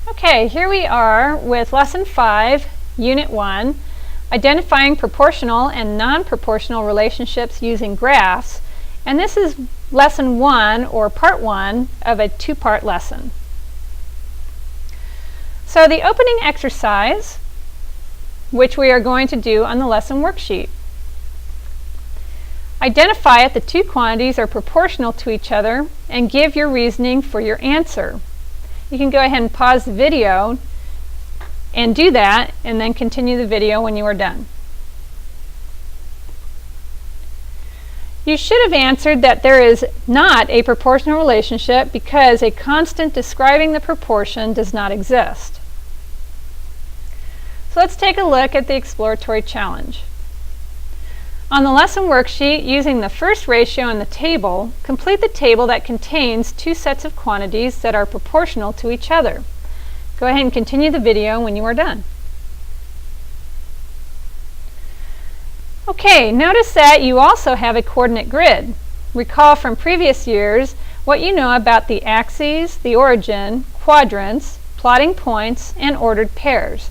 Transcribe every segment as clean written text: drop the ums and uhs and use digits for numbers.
Okay, here we are with Lesson 5, Unit 1, identifying proportional and non-proportional relationships using graphs. And this is Lesson 1, or Part 1, of a two-part lesson. So the opening exercise, which we are going to do on the lesson worksheet. Identify if the two quantities are proportional to each other and give your reasoning for your answer. You can go ahead and pause the video and do that, and then continue the video when you are done. You should have answered that there is not a proportional relationship because a constant describing the proportion does not exist. So let's take a look at the exploratory challenge. On the lesson worksheet, using the first ratio in the table, complete the table that contains two sets of quantities that are proportional to each other. Go ahead and continue the video when you are done. Okay, notice that you also have a coordinate grid. Recall from previous years what you know about the axes, the origin, quadrants, plotting points, and ordered pairs.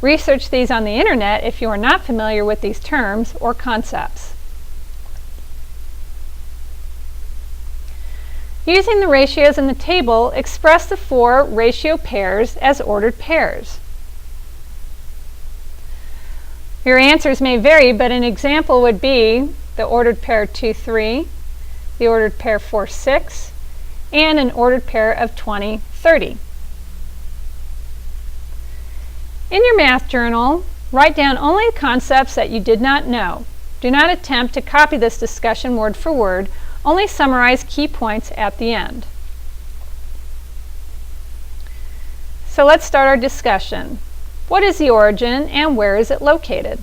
Research these on the internet if you are not familiar with these terms or concepts. Using the ratios in the table, express the four ratio pairs as ordered pairs. Your answers may vary, but an example would be the ordered pair 2, 3, the ordered pair 4, 6, and an ordered pair of 20, 30. In your math journal, write down only concepts that you did not know. Do not attempt to copy this discussion word for word, only summarize key points at the end. So let's start our discussion. What is the origin and where is it located?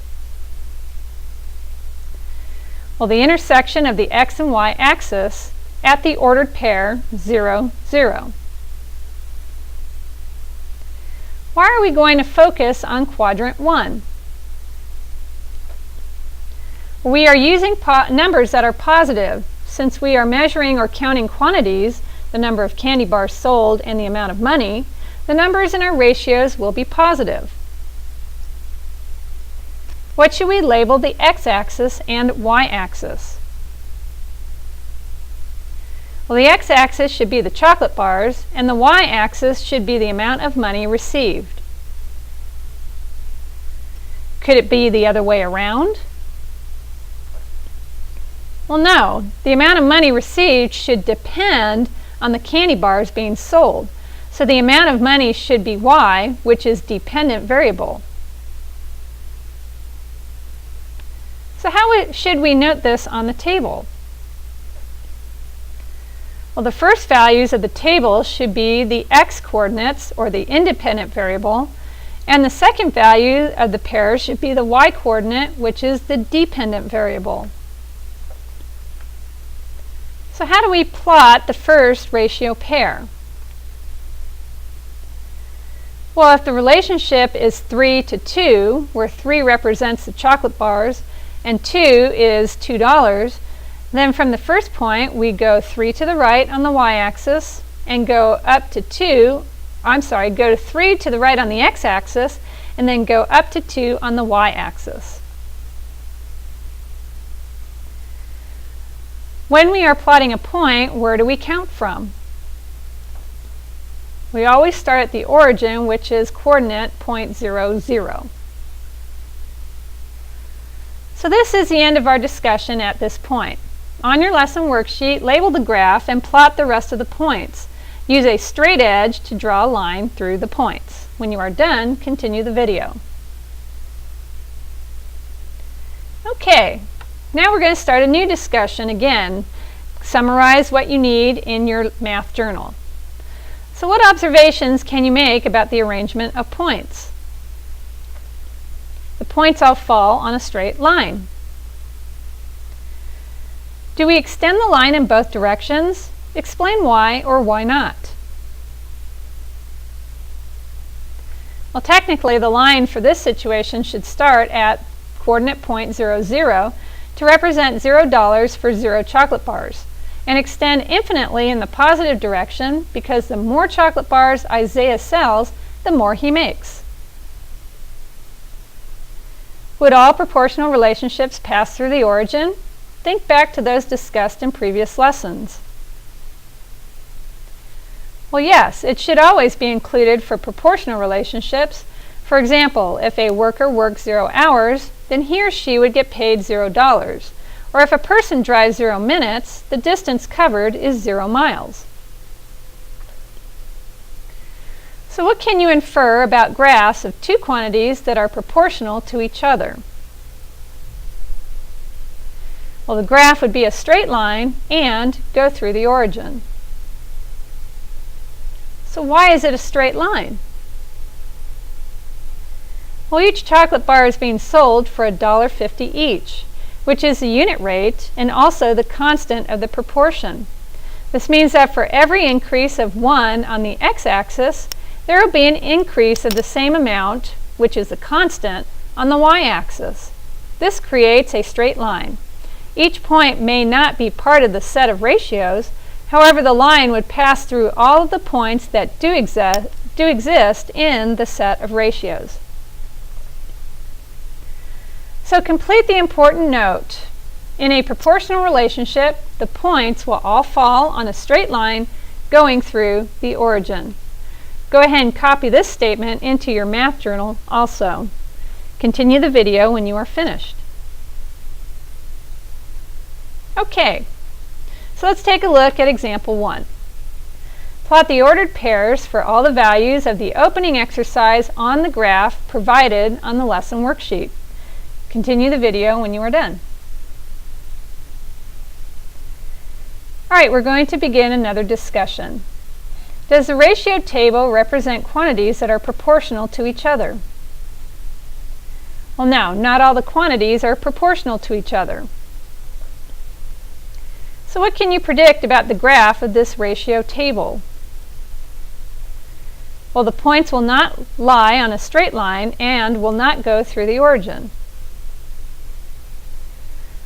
Well, the intersection of the x and y axis at the ordered pair 0, 0. Why are we going to focus on quadrant 1? We are using numbers that are positive. Since we are measuring or counting quantities, the number of candy bars sold and the amount of money, the numbers in our ratios will be positive. What should we label the x-axis and y-axis? Well, the x-axis should be the chocolate bars, and the y-axis should be the amount of money received. Could it be the other way around? Well, no. The amount of money received should depend on the candy bars being sold. So the amount of money should be y, which is dependent variable. So how should we note this on the table? Well, the first values of the table should be the x-coordinates, or the independent variable, and the second value of the pair should be the y-coordinate, which is the dependent variable. So how do we plot the first ratio pair? Well, if the relationship is 3 to 2, where 3 represents the chocolate bars and 2 is $2, then from the first point we go 3 to the right on the y-axis and go up to 3 to the right on the x-axis and then go up to 2 on the y-axis. When we are plotting a point, where do we count from? We always start at the origin, which is coordinate 0, 0. So this is the end of our discussion at this point. On your lesson worksheet, label the graph and plot the rest of the points. Use a straight edge to draw a line through the points. When you are done, continue the video. Okay, now we're going to start a new discussion again. Summarize what you need in your math journal. So what observations can you make about the arrangement of points? The points all fall on a straight line. Do we extend the line in both directions? Explain why or why not. Well, technically the line for this situation should start at coordinate point 0, 0 to represent $0 for 0 chocolate bars, and extend infinitely in the positive direction because the more chocolate bars Isaiah sells, the more he makes. Would all proportional relationships pass through the origin? Think back to those discussed in previous lessons. Well, yes, it should always be included for proportional relationships. For example, if a worker works 0 hours, then he or she would get paid $0. Or if a person drives 0 minutes, the distance covered is 0 miles. So what can you infer about graphs of two quantities that are proportional to each other? Well, the graph would be a straight line and go through the origin. So why is it a straight line? Well, each chocolate bar is being sold for $1.50 each, which is the unit rate and also the constant of the proportion. This means that for every increase of 1 on the x-axis, there will be an increase of the same amount, which is the constant, on the y-axis. This creates a straight line. Each point may not be part of the set of ratios. However, the line would pass through all of the points that do exist in the set of ratios. So complete the important note. In a proportional relationship, the points will all fall on a straight line going through the origin. Go ahead and copy this statement into your math journal also. Continue the video when you are finished. Okay, so let's take a look at example 1. Plot the ordered pairs for all the values of the opening exercise on the graph provided on the lesson worksheet. Continue the video when you are done. All right, we're going to begin another discussion. Does the ratio table represent quantities that are proportional to each other? Well, no, not all the quantities are proportional to each other. So what can you predict about the graph of this ratio table? Well, the points will not lie on a straight line and will not go through the origin.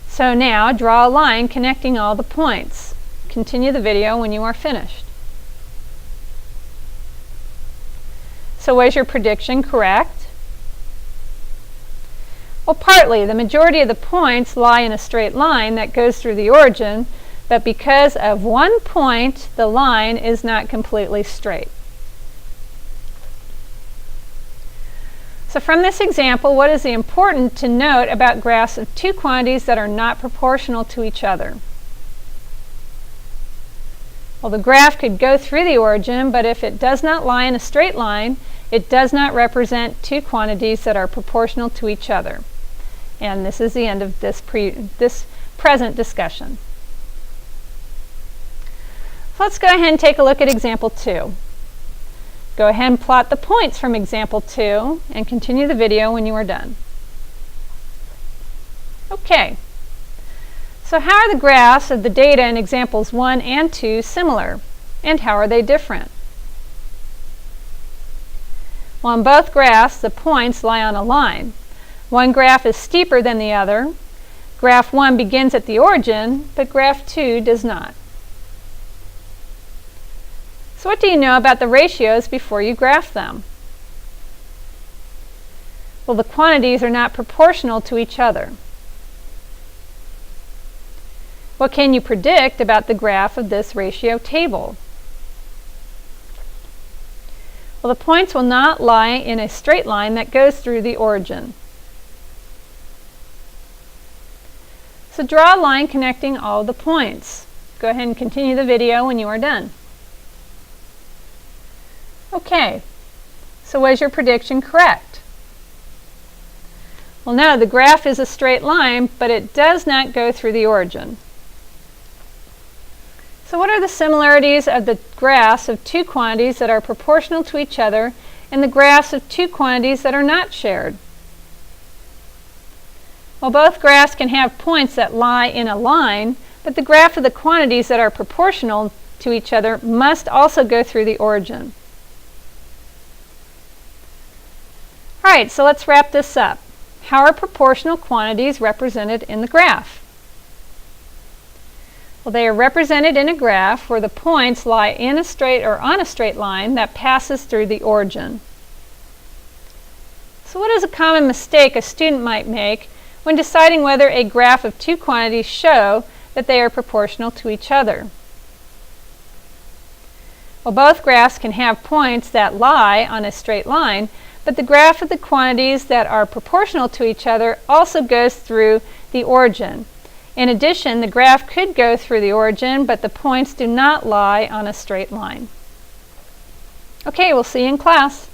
So now draw a line connecting all the points. Continue the video when you are finished. So was your prediction correct? Well, partly. The majority of the points lie in a straight line that goes through the origin, but because of one point, the line is not completely straight. So from this example, what is important to note about graphs of two quantities that are not proportional to each other? Well, the graph could go through the origin, but if it does not lie in a straight line, it does not represent two quantities that are proportional to each other. And this is the end of this present discussion. So let's go ahead and take a look at example 2. Go ahead and plot the points from example 2 and continue the video when you are done. Okay, so how are the graphs of the data in examples 1 and 2 similar, and how are they different? Well, in both graphs, the points lie on a line. One graph is steeper than the other. Graph 1 begins at the origin, but graph 2 does not. So what do you know about the ratios before you graph them? Well, the quantities are not proportional to each other. What can you predict about the graph of this ratio table? Well, the points will not lie in a straight line that goes through the origin. So draw a line connecting all the points. Go ahead and continue the video when you are done. Okay, so was your prediction correct? Well, no, the graph is a straight line, but it does not go through the origin. So what are the similarities of the graphs of two quantities that are proportional to each other and the graphs of two quantities that are not shared? Well, both graphs can have points that lie in a line, but the graph of the quantities that are proportional to each other must also go through the origin. All right, so let's wrap this up. How are proportional quantities represented in the graph? Well, they are represented in a graph where the points lie in a straight or on a straight line that passes through the origin. So what is a common mistake a student might make when deciding whether a graph of two quantities show that they are proportional to each other? Well, both graphs can have points that lie on a straight line, but the graph of the quantities that are proportional to each other also goes through the origin. In addition, the graph could go through the origin, but the points do not lie on a straight line. Okay, we'll see you in class.